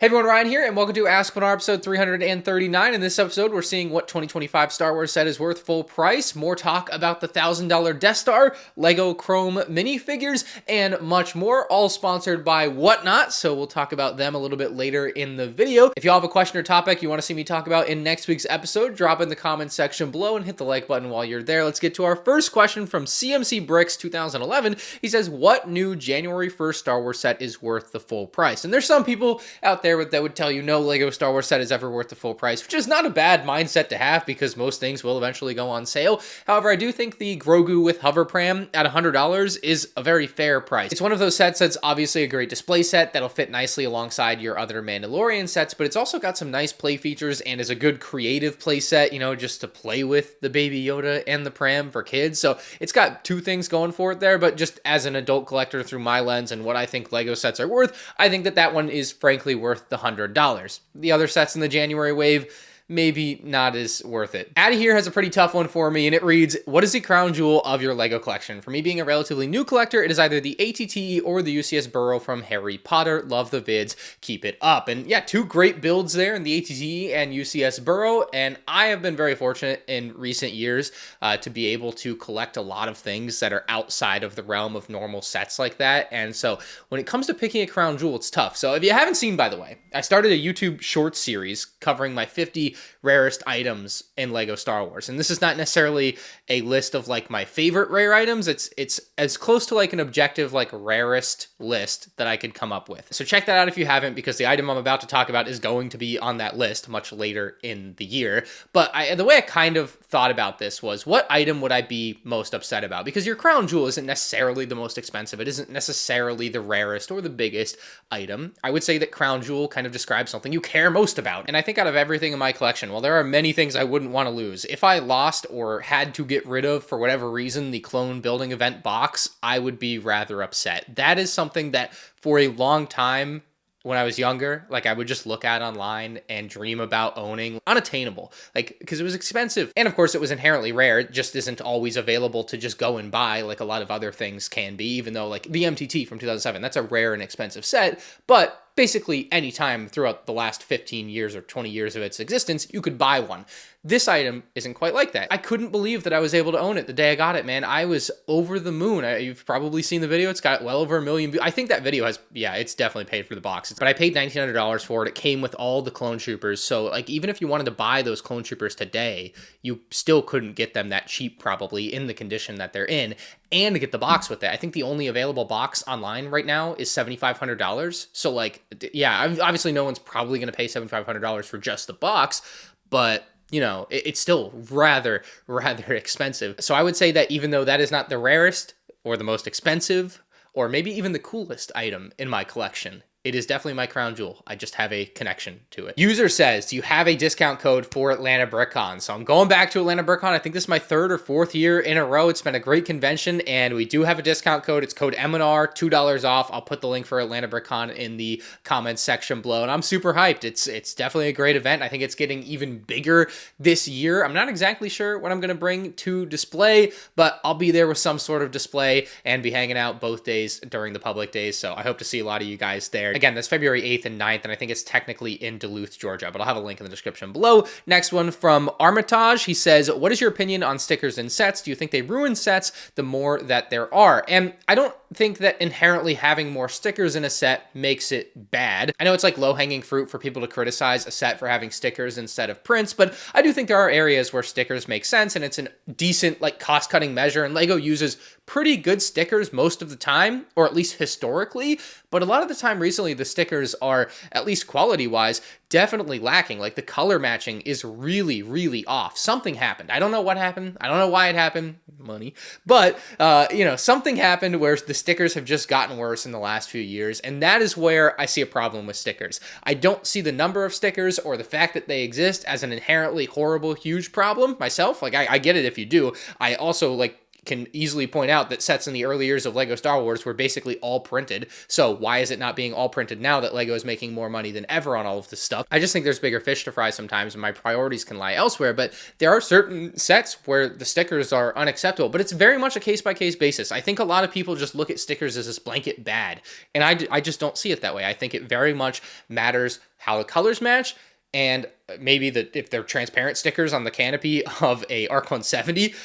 Hey everyone, Ryan here, and welcome to Ask MandR episode 339. In this episode, we're seeing what 2025 Star Wars set is worth full price, more talk about the $1,000 Death Star, LEGO Chrome minifigures, and much more, all sponsored by Whatnot, so we'll talk about them a little bit later in the video. If you all have a question or topic you want to see me talk about in next week's episode, drop in the comments section below and hit the like button while you're there. Let's get to our first question from CMC Bricks 2011. He says, what new January 1st Star Wars set is worth the full price? And there's some people out there that would tell you no Lego Star Wars set is ever worth the full price, which is not a bad mindset to have because most things will eventually go on sale. However, I do think the Grogu with hover pram at $100 is a very fair price. It's one of those sets that's obviously a great display set that'll fit nicely alongside your other Mandalorian sets, but it's also got some nice play features and is a good creative play set, you know, just to play with the Baby Yoda and the pram for kids. So it's got two things going for it there, but just as an adult collector through my lens and what I think Lego sets are worth, I think that one is frankly worth the $100. The other sets in the January wave, maybe not as worth it. Addy here has a pretty tough one for me, and it reads, what is the crown jewel of your LEGO collection? For me being a relatively new collector, it is either the ATTE or the UCS Burrow from Harry Potter. Love the vids. Keep it up. And yeah, two great builds there in the ATTE and UCS Burrow, and I have been very fortunate in recent years to be able to collect a lot of things that are outside of the realm of normal sets like that, and so when it comes to picking a crown jewel, it's tough. So if you haven't seen, by the way, I started a YouTube short series covering my 50 rarest items in LEGO Star Wars. And this is not necessarily a list of like my favorite rare items. It's as close to like an objective like rarest list that I could come up with. So check that out if you haven't, because the item I'm about to talk about is going to be on that list much later in the year. But the way I kind of thought about this was, what item would I be most upset about? Because your crown jewel isn't necessarily the most expensive. It isn't necessarily the rarest or the biggest item. I would say that crown jewel kind of describes something you care most about. And I think out of everything in my collection, well, there are many things I wouldn't want to lose. If I lost or had to get rid of, for whatever reason, the clone building event box, I would be rather upset. That is something that for a long time when I was younger, like I would just look at online and dream about owning. Unattainable, like, because it was expensive. And of course it was inherently rare. It just isn't always available to just go and buy like a lot of other things can be, even though like the MTT from 2007, that's a rare and expensive set, but basically any time throughout the last 15 years or 20 years of its existence, you could buy one. This item isn't quite like that. I couldn't believe that I was able to own it the day I got it, man. I was over the moon. You've probably seen the video. It's got well over 1 million views. I think that video has, yeah, it's definitely paid for the box. But I paid $1,900 for it. It came with all the clone troopers. So like, even if you wanted to buy those clone troopers today, you still couldn't get them that cheap probably in the condition that they're in, and to get the box with it. I think the only available box online right now is $7,500. So like, yeah, obviously no one's probably going to pay $7,500 for just the box, but you know, it's still rather expensive. So I would say that even though that is not the rarest or the most expensive or maybe even the coolest item in my collection, it is definitely my crown jewel. I just have a connection to it. User says, do you have a discount code for Atlanta BrickCon? So I'm going back to Atlanta BrickCon. I think this is my 3rd or 4th year in a row. It's been a great convention, and we do have a discount code. It's code MandR, $2 off. I'll put the link for Atlanta BrickCon in the comments section below, and I'm super hyped. It's definitely a great event. I think it's getting even bigger this year. I'm not exactly sure what I'm going to bring to display, but I'll be there with some sort of display and be hanging out both days during the public days. So I hope to see a lot of you guys there. Again, that's February 8th and 9th, and I think it's technically in Duluth, Georgia, but I'll have a link in the description below. Next one from Armitage. He says, what is your opinion on stickers in sets? Do you think they ruin sets the more that there are? And I don't think that inherently having more stickers in a set makes it bad. I know it's like low-hanging fruit for people to criticize a set for having stickers instead of prints, but I do think there are areas where stickers make sense, and it's a decent like cost-cutting measure, and LEGO uses pretty good stickers most of the time, or at least historically, but a lot of the time recently the stickers are, at least quality-wise, definitely lacking. Like the color matching is really off. Something happened. I don't know what happened. I don't know why it happened. Money. But, you know, something happened where the stickers have just gotten worse in the last few years, and that is where I see a problem with stickers. I don't see the number of stickers or the fact that they exist as an inherently horrible, huge problem myself. Like, I get it if you do. I also, like, can easily point out that sets in the early years of LEGO Star Wars were basically all printed. So why is it not being all printed now that LEGO is making more money than ever on all of this stuff? I just think there's bigger fish to fry sometimes, and my priorities can lie elsewhere. But there are certain sets where the stickers are unacceptable, but it's very much a case-by-case basis. I think a lot of people just look at stickers as this blanket bad, and I just don't see it that way. I think it very much matters how the colors match, and maybe that if they're transparent stickers on the canopy of a ARC 170,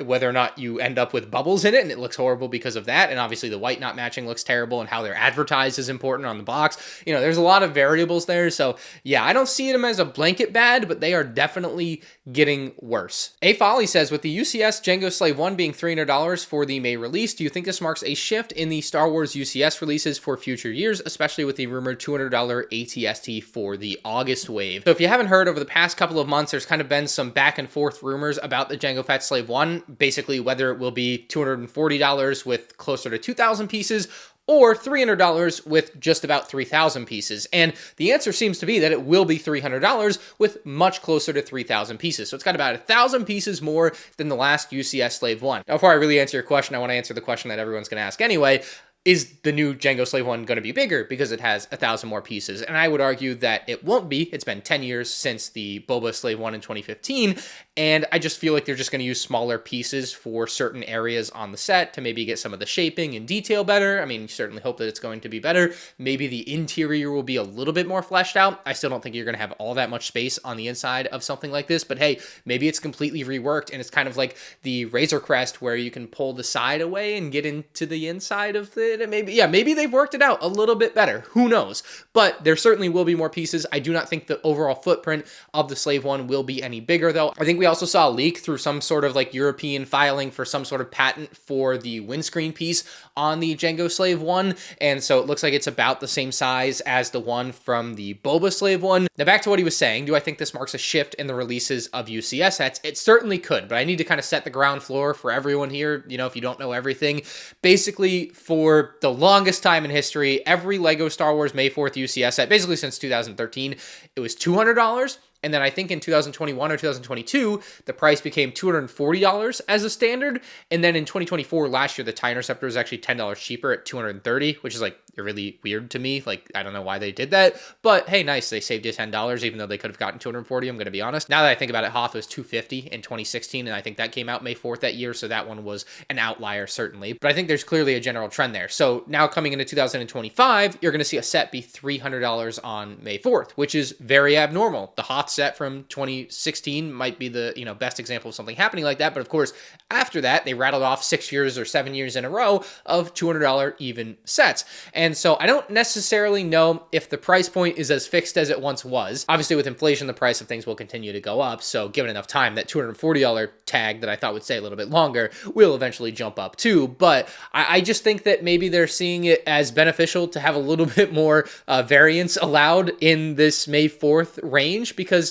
whether or not you end up with bubbles in it and it looks horrible because of that. And obviously the white not matching looks terrible, and how they're advertised is important on the box. You know, there's a lot of variables there. So yeah, I don't see them as a blanket bad, but they are definitely getting worse. A Folly says, with the UCS Jango Slave 1 being $300 for the May release, do you think this marks a shift in the Star Wars UCS releases for future years, especially with the rumored $200 ATST for the August wave? So if you haven't heard, over the past couple of months, there's kind of been some back and forth rumors about the Jango Fett Slave 1, basically whether it will be $240 with closer to 2,000 pieces, or $300 with just about 3,000 pieces. And the answer seems to be that it will be $300 with much closer to 3,000 pieces. So it's got about 1,000 pieces more than the last UCS Slave 1. Now, before I really answer your question, I want to answer the question that everyone's going to ask anyway. Is the new Jango Slave 1 going to be bigger because it has 1,000 more pieces? And I would argue that it won't be. It's been 10 years since the Boba Slave 1 in 2015, and I just feel like they're just going to use smaller pieces for certain areas on the set to maybe get some of the shaping and detail better. I mean, you certainly hope that it's going to be better. Maybe the interior will be a little bit more fleshed out. I still don't think you're going to have all that much space on the inside of something like this, but hey, maybe it's completely reworked, and it's kind of like the Razor Crest where you can pull the side away and get into the inside of the it. And maybe they've worked it out a little bit better. Who knows? But there certainly will be more pieces. I do not think the overall footprint of the Slave 1 will be any bigger, though. I think we also saw a leak through some sort of like European filing for some sort of patent for the windscreen piece on the Jango Slave 1. And so it looks like it's about the same size as the one from the Boba Slave 1. Now back to what he was saying. Do I think this marks a shift in the releases of UCS sets? It certainly could, but I need to kind of set the ground floor for everyone here. You know, if you don't know everything, basically for the longest time in history, every LEGO Star Wars May 4th UCS set, basically since 2013, it was $200. And then I think in 2021 or 2022, the price became $240 as a standard. And then in 2024, last year, the TIE Interceptor was actually $10 cheaper at $230, which is like really weird to me. Like, I don't know why they did that, but hey, nice. They saved you $10, even though they could have gotten $240. I'm going to be honest. Now that I think about it, Hoth was $250 in 2016, and I think that came out May 4th that year. So that one was an outlier, certainly. But I think there's clearly a general trend there. So now coming into 2025, you're going to see a set be $300 on May 4th, which is very abnormal. The Hoth set from 2016 might be the best example of something happening like that. But of course, after that, they rattled off 6 years or 7 years in a row of $200 even sets. And so I don't necessarily know if the price point is as fixed as it once was. Obviously, with inflation, the price of things will continue to go up. So given enough time, that $240 tag that I thought would stay a little bit longer will eventually jump up too. But I just think that maybe they're seeing it as beneficial to have a little bit more variance allowed in this May 4th range, because,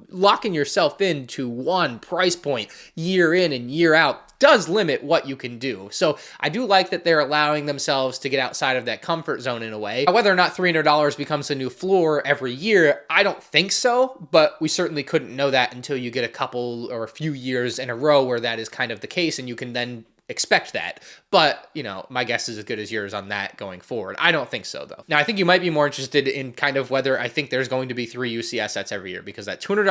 locking yourself into one price point year in and year out does limit what you can do. So I do like that they're allowing themselves to get outside of that comfort zone in a way. Whether or not $300 becomes a new floor every year, I don't think so, but we certainly couldn't know that until you get a couple or a few years in a row where that is kind of the case, and you can then expect that. But, my guess is as good as yours on that going forward. I don't think so, though. Now, I think you might be more interested in kind of whether I think there's going to be 3 UCS sets every year, because that $200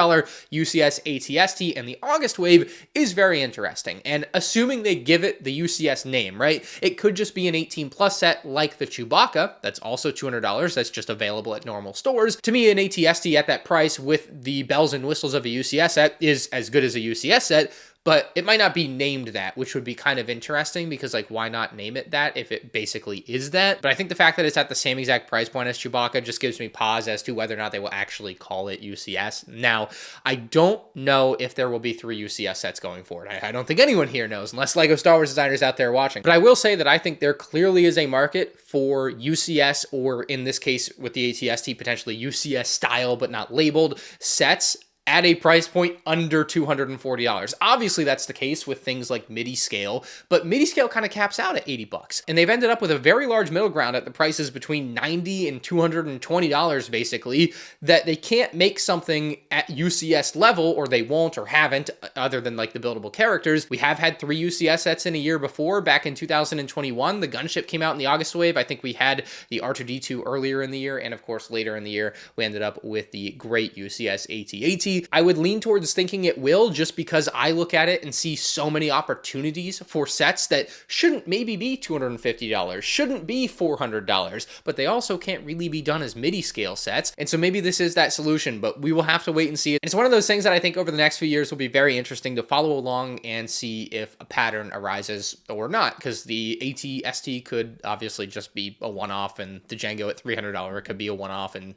UCS ATST and the August wave is very interesting. And assuming they give it the UCS name, right, it could just be an 18 plus set like the Chewbacca. That's also $200. That's just available at normal stores. To me, an ATST at that price with the bells and whistles of a UCS set is as good as a UCS set, but it might not be named that, which would be kind of interesting, because like, why not name it that if it basically is that? But I think the fact that it's at the same exact price point as Chewbacca just gives me pause as to whether or not they will actually call it UCS. Now, I don't know if there will be 3 UCS sets going forward. I don't think anyone here knows, unless LEGO Star Wars designers out there watching. But I will say that I think there clearly is a market for UCS, or in this case with the ATST, potentially UCS style but not labeled sets at a price point under $240. Obviously, that's the case with things like MIDI scale, but MIDI scale kind of caps out at 80 bucks. And they've ended up with a very large middle ground at the prices between $90 and $220 basically, that they can't make something at UCS level, or they won't or haven't, other than like the buildable characters. We have had 3 UCS sets in a year before. Back in 2021, the gunship came out in the August wave. I think we had the R2-D2 earlier in the year, and of course later in the year we ended up with the great UCS AT-AT. I would lean towards thinking it will, just because I look at it and see so many opportunities for sets that shouldn't maybe be $250, shouldn't be $400, but they also can't really be done as MIDI scale sets. And so maybe this is that solution, but we will have to wait and see. It's one of those things that I think over the next few years will be very interesting to follow along and see if a pattern arises or not, because the AT-ST could obviously just be a one-off, and the Jango at $300 could be a one-off, and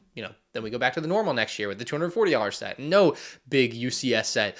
then we go back to the normal next year with the $240 set. No big UCS set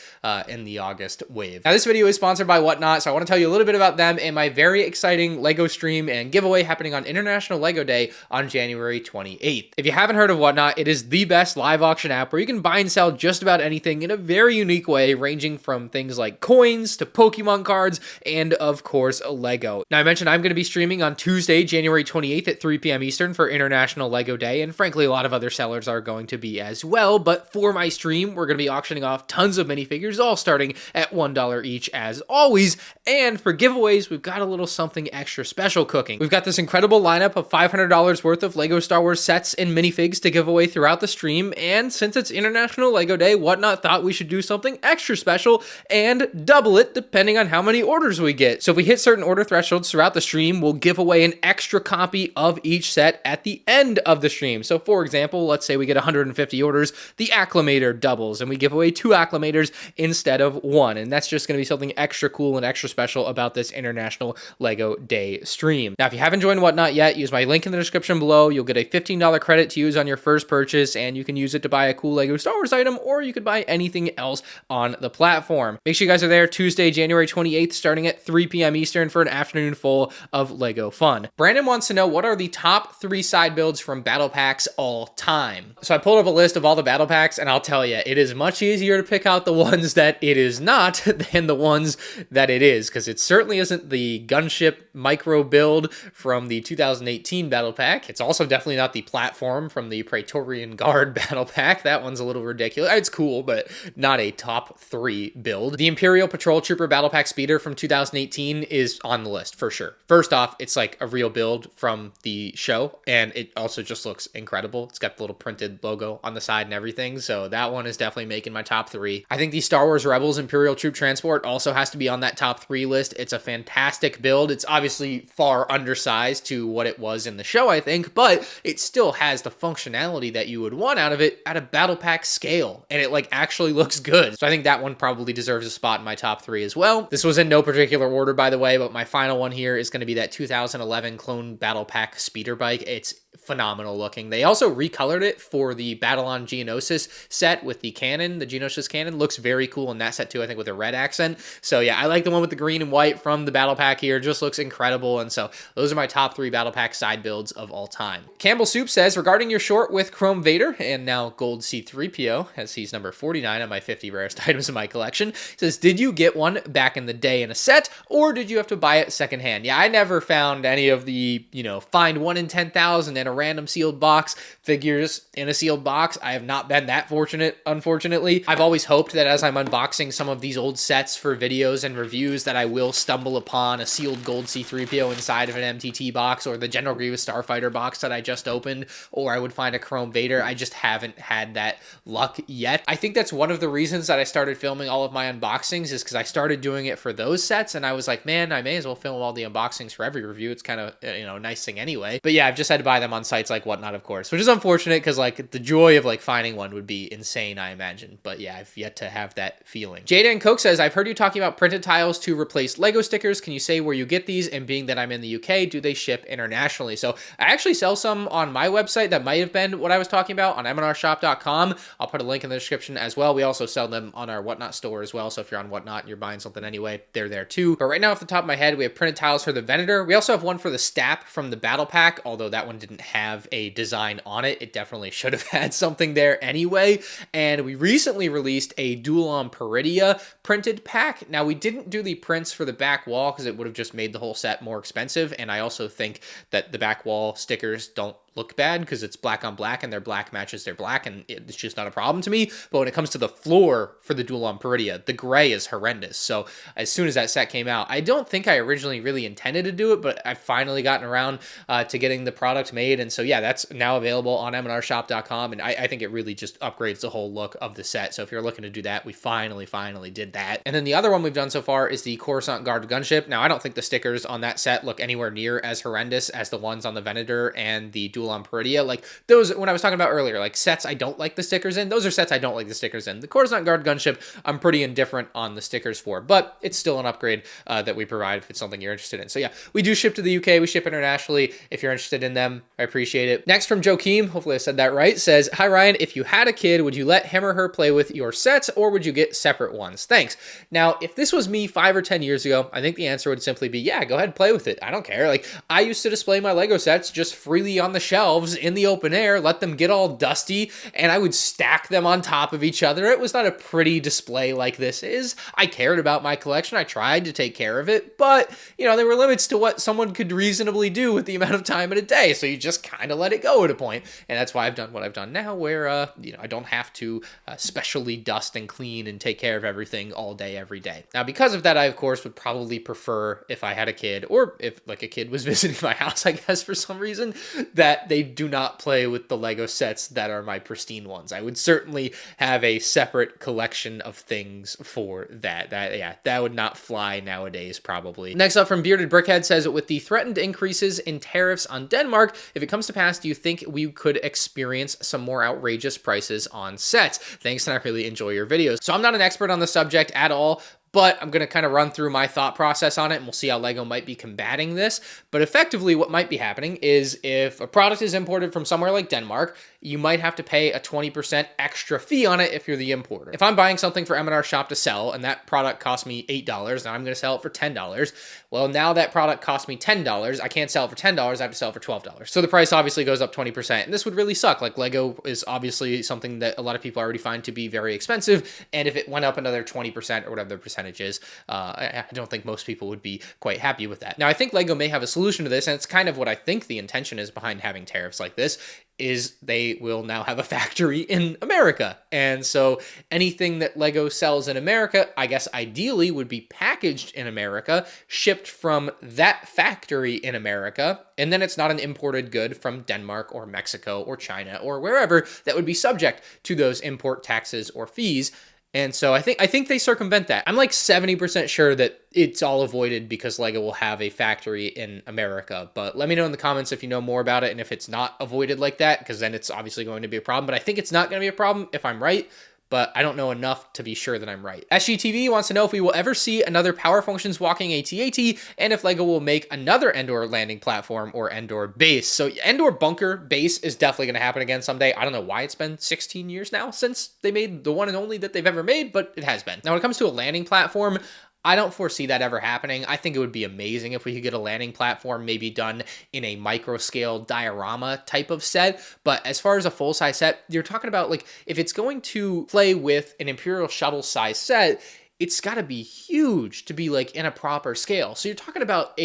in the August wave. Now, this video is sponsored by Whatnot, so I want to tell you a little bit about them and my very exciting LEGO stream and giveaway happening on International LEGO Day on January 28th. If you haven't heard of Whatnot, it is the best live auction app where you can buy and sell just about anything in a very unique way, ranging from things like coins to Pokemon cards and, of course, LEGO. Now, I mentioned I'm going to be streaming on Tuesday, January 28th at 3 p.m. Eastern for International LEGO Day, and frankly, a lot of other sellers are going to be as well. But for my stream, we're going to be auctioning off tons of minifigures, all starting at $1 each as always. And for giveaways, we've got a little something extra special cooking. We've got this incredible lineup of $500 worth of LEGO Star Wars sets and minifigs to give away throughout the stream. And since it's International LEGO Day, Whatnot thought we should do something extra special and double it depending on how many orders we get. So if we hit certain order thresholds throughout the stream, we'll give away an extra copy of each set at the end of the stream. So for example, let's say we get 150 orders, the Acclimator doubles, and we give away 2 Acclimators instead of 1. And that's just going to be something extra cool and extra special about this International LEGO Day stream. Now, if you haven't joined Whatnot yet, use my link in the description below. You'll get a $15 credit to use on your first purchase, and you can use it to buy a cool LEGO Star Wars item, or you could buy anything else on the platform. Make sure you guys are there Tuesday, January 28th, starting at 3 p.m. Eastern for an afternoon full of LEGO fun. Brandon wants to know, what are the top 3 side builds from battle packs all time? So I pulled up a list of all the battle packs, and I'll tell you, it is much easier to pick out the ones that it is not than the ones that it is, because it certainly isn't the gunship micro build from the 2018 battle pack. It's also definitely not the platform from the Praetorian Guard battle pack. That one's a little ridiculous. It's cool, but not a top 3 build. The Imperial Patrol Trooper battle pack speeder from 2018 is on the list for sure. First off, it's like a real build from the show, and it also just looks incredible. It's got the little printed logo on the side and everything, so that one is definitely making my top 3. I think the Star Wars Rebels Imperial Troop Transport also has to be on that top 3 list. It's a fantastic build. It's obviously far undersized to what it was in the show, I think, but it still has the functionality that you would want out of it at a battle pack scale, and it like actually looks good. So I think that one probably deserves a spot in my top 3 as well. This was in no particular order, by the way, but my final one here is going to be that 2011 Clone Battle Pack speeder bike. It's phenomenal looking. They also recolored it for the Battle on Geonosis set with the cannon. The Geonosis cannon looks very cool in that set too, I think, with a red accent. So yeah, I like the one with the green and white from the battle pack here. It just looks incredible. And so those are my top 3 battle pack side builds of all time. Campbell Soup says, regarding your short with Chrome Vader and now Gold C-3PO, as he's number 49 on my 50 rarest items in my collection, says, did you get one back in the day in a set, or did you have to buy it secondhand? Yeah, I never found any of the, find 1 in 10,000 in a random sealed box figures in a sealed box. I have not been that fortunate, unfortunately. I've always hoped that as I'm unboxing some of these old sets for videos and reviews that I will stumble upon a sealed Gold C-3PO inside of an MTT box, or the General Grievous Starfighter box that I just opened, or I would find a Chrome Vader. I just haven't had that luck yet. I think that's one of the reasons that I started filming all of my unboxings, is because I started doing it for those sets, and I was like, man, I may as well film all the unboxings for every review. It's kind of, a nice thing anyway. But yeah, I've just had to buy them on sites like Whatnot, of course, which is unfortunate, because like the joy of like finding one would be insane, I imagine. But yeah, I've yet to have that feeling. Jada and Coke says, I've heard you talking about printed tiles to replace Lego stickers. Can you say where you get these? And being that I'm in the UK, do they ship internationally? So I actually sell some on my website. That might have been what I was talking about on MandRshop.com. I'll put a link in the description as well. We also sell them on our Whatnot store as well. So if you're on Whatnot and you're buying something anyway, they're there too. But right now, off the top of my head, we have printed tiles for the Venator. We also have one for the Stap from the Battle Pack, although that one didn't didn't have a design on it. It definitely should have had something there anyway. And we recently released a Dual Peridia printed pack. Now, we didn't do the prints for the back wall because it would have just made the whole set more expensive. And I also think that the back wall stickers don't look bad because it's black on black and their black matches their black, and it's just not a problem to me. But when it comes to the floor for the Dual Peridia, the gray is horrendous. So as soon as that set came out, I don't think I originally really intended to do it, but I've finally gotten around to getting the product made. And so yeah, that's now available on MandRshop.com, and I think it really just upgrades the whole look of the set. So if you're looking to do that, we finally did that. And then the other one we've done so far is the Coruscant Guard gunship. Now, I don't think the stickers on that set look anywhere near as horrendous as the ones on the Venator and the Dual Peridia. Like those, when I was talking about earlier, like sets I don't like the stickers in, those are sets I don't like the stickers in. The Coruscant Guard gunship, I'm pretty indifferent on the stickers for, but it's still an upgrade that we provide if it's something you're interested in. So yeah, we do ship to the UK, we ship internationally. If you're interested in them, I appreciate it. Next from Joakim, hopefully I said that right, says, "Hi Ryan, if you had a kid, would you let him or her play with your sets, or would you get separate ones? Thanks." Now, if this was me 5 or 10 years ago, I think the answer would simply be, yeah, go ahead and play with it. I don't care. Like, I used to display my Lego sets just freely on the shelves in the open air, let them get all dusty, and I would stack them on top of each other. It was not a pretty display like this is. I cared about my collection. I tried to take care of it, but, you know, there were limits to what someone could reasonably do with the amount of time in a day, so you just kind of let it go at a point, and that's why I've done what I've done now, where, you know, I don't have to specially dust and clean and take care of everything all day, every day. Now, because of that, I, of course, would probably prefer, if I had a kid, or if, like, a kid was visiting my house, I guess, for some reason, that they do not play with the Lego sets that are my pristine ones. I would certainly have a separate collection of things for that. That would not fly nowadays, probably. Next up from Bearded Brickhead says, "With the threatened increases in tariffs on Denmark, if it comes to pass, do you think we could experience some more outrageous prices on sets? Thanks, and I really enjoy your videos." So I'm not an expert on the subject at all, but I'm going to kind of run through my thought process on it, and we'll see how LEGO might be combating this. But effectively, what might be happening is if a product is imported from somewhere like Denmark, you might have to pay a 20% extra fee on it if you're the importer. If I'm buying something for MandR Shop to sell, and that product cost me $8, and I'm going to sell it for $10, well, now that product cost me $10. I can't sell it for $10. I have to sell it for $12. So the price obviously goes up 20%, and this would really suck. Like, LEGO is obviously something that a lot of people already find to be very expensive, and if it went up another 20% or whatever the percentage is, I don't think most people would be quite happy with that. Now, I think LEGO may have a solution to this, and it's kind of what I think the intention is behind having tariffs like this, is they will now have a factory in America. And so anything that LEGO sells in America, I guess ideally would be packaged in America, shipped from that factory in America, and then it's not an imported good from Denmark or Mexico or China or wherever that would be subject to those import taxes or fees. And so I think they circumvent that. I'm like 70% sure that it's all avoided because LEGO will have a factory in America. But let me know in the comments if you know more about it and if it's not avoided like that, because then it's obviously going to be a problem. But I think it's not going to be a problem if I'm right, but I don't know enough to be sure that I'm right. SGTV wants to know if we will ever see another Power Functions walking AT-AT, and if LEGO will make another Endor landing platform or Endor base. So Endor bunker base is definitely going to happen again someday. I don't know why it's been 16 years now since they made the one and only that they've ever made, but it has been. Now, when it comes to a landing platform, I don't foresee that ever happening. I think it would be amazing if we could get a landing platform maybe done in a micro-scale diorama type of set. But as far as a full-size set, you're talking about, like, if it's going to play with an Imperial shuttle size set, it's got to be huge to be, like, in a proper scale. So you're talking about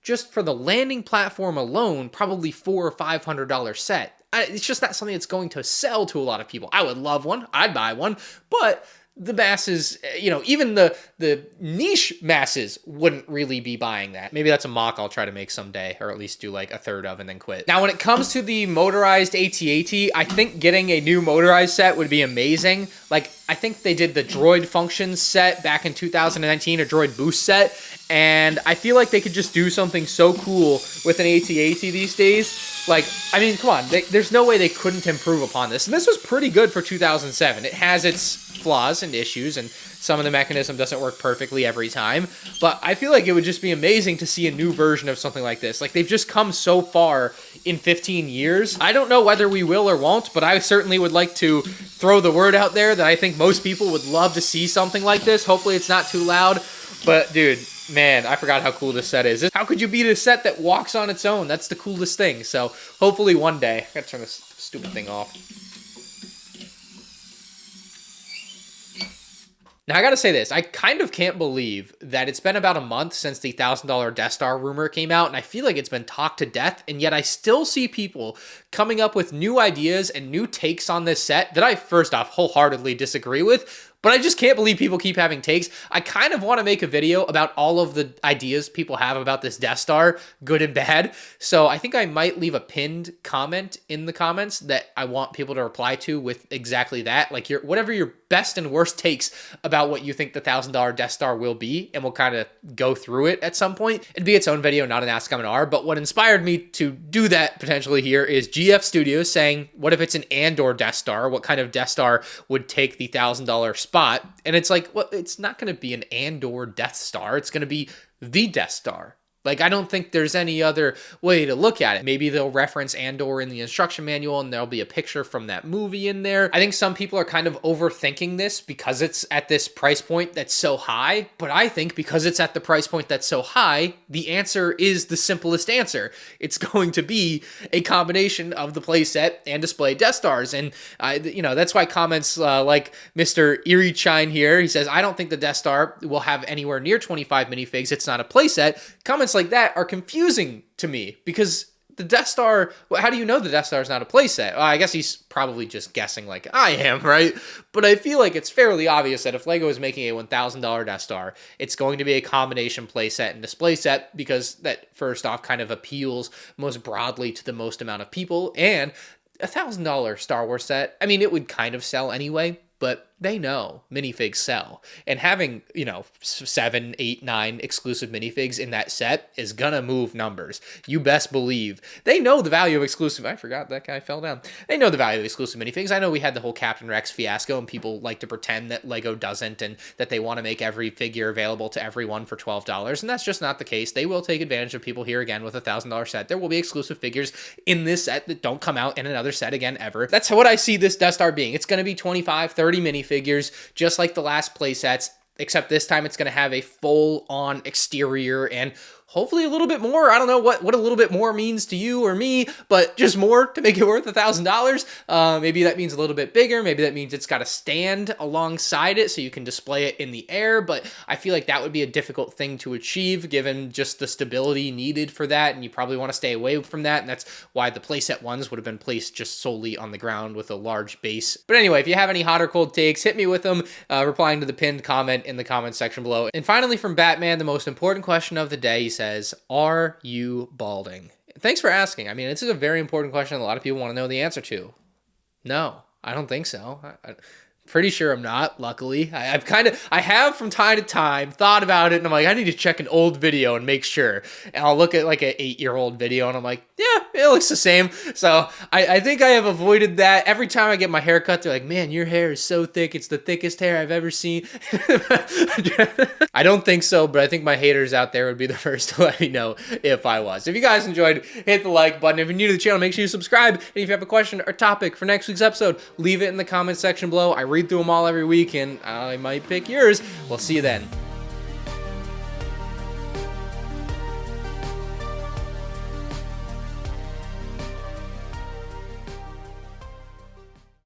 just for the landing platform alone, probably $400 or $500 set. It's just not something that's going to sell to a lot of people. I would love one. I'd buy one. But the masses, you know, even the niche masses wouldn't really be buying that. Maybe that's a mock I'll try to make someday, or at least do like a third of and then quit. Now, when it comes to the motorized AT-AT, I think getting a new motorized set would be amazing. Like, I think they did the Droid Functions set back in 2019, a Droid Boost set, and I feel like they could just do something so cool with an AT-AT these days. Like, I mean, come on, there's no way they couldn't improve upon this. And this was pretty good for 2007. It has its flaws and issues, and some of the mechanism doesn't work perfectly every time, but I feel like it would just be amazing to see a new version of something like this. Like, they've just come so far in 15 years. I don't know whether we will or won't, but I certainly would like to throw the word out there that I think most people would love to see something like this. Hopefully it's not too loud, but dude, Man, I forgot how cool this set is. How could you beat a set that walks on its own? That's the coolest thing. So hopefully one day. I gotta turn this stupid thing off. Now, I gotta say this, I kind of can't believe that it's been about a month since the $1,000 Death Star rumor came out, and I feel like it's been talked to death, and yet I still see people coming up with new ideas and new takes on this set that I, first off, wholeheartedly disagree with, but I just can't believe people keep having takes. I kind of want to make a video about all of the ideas people have about this Death Star, good and bad. So I think I might leave a pinned comment in the comments that I want people to reply to with exactly that. Like whatever your best and worst takes about what you think the $1,000 Death Star will be, and we'll kind of go through it at some point. It'd be its own video, not an Ask MandR, but what inspired me to do that potentially here is GF Studios saying, what if it's an MandR Death Star? What kind of Death Star would take the $1,000 spot? And it's like, well, it's not going to be an MandR Death Star. It's going to be the Death Star. Like, I don't think there's any other way to look at it. Maybe they'll reference MandR in the instruction manual and there'll be a picture from that movie in there. I think some people are kind of overthinking this because it's at this price point that's so high. But I think because it's at the price point that's so high, the answer is the simplest answer. It's going to be a combination of the playset and display Death Stars. And, that's why comments like Mr. Eerie Chine here, he says, I don't think the Death Star will have anywhere near 25 minifigs. It's not a playset. Comments like that are confusing to me because the Death Star, how do you know the Death Star is not a playset? Well, I guess he's probably just guessing like I am, right? But I feel like it's fairly obvious that if LEGO is making a $1,000 Death Star, it's going to be a combination playset and display set because that, first off, kind of appeals most broadly to the most amount of people. And a $1,000 Star Wars set, I mean, it would kind of sell anyway, but they know minifigs sell. And having, 7, 8, 9 exclusive minifigs in that set is gonna move numbers. You best believe. They know the value of exclusive. I forgot that guy fell down. They know the value of exclusive minifigs. I know we had the whole Captain Rex fiasco and people like to pretend that LEGO doesn't and that they want to make every figure available to everyone for $12. And that's just not the case. They will take advantage of people here again with a $1,000 set. There will be exclusive figures in this set that don't come out in another set again ever. That's what I see this Death Star being. It's going to be 25, 30 minifigs. Just like the last playsets, except this time it's going to have a full-on exterior and hopefully a little bit more. I don't know what a little bit more means to you or me, but just more to make it worth $1,000. Maybe that means a little bit bigger. Maybe that means it's got a stand alongside it so you can display it in the air, but I feel like that would be a difficult thing to achieve given just the stability needed for that, and you probably want to stay away from that, and that's why the playset ones would have been placed just solely on the ground with a large base. But anyway, if you have any hot or cold takes, hit me with them, replying to the pinned comment in the comment section below. And finally from Batman, the most important question of the day, he says, are you balding? Thanks for asking. I mean, this is a very important question a lot of people want to know the answer to. No, I don't think so. Pretty sure I'm not, luckily. I have from time to time thought about it and I'm like, I need to check an old video and make sure. And I'll look at like an 8-year-old video and I'm like, yeah, it looks the same. So I think I have avoided that. Every time I get my hair cut, they're like, man, your hair is so thick. It's the thickest hair I've ever seen. I don't think so, but I think my haters out there would be the first to let me know if I was. If you guys enjoyed, hit the like button. If you're new to the channel, make sure you subscribe. And if you have a question or topic for next week's episode, leave it in the comment section below. I read through them all every week, and I might pick yours. We'll see you then.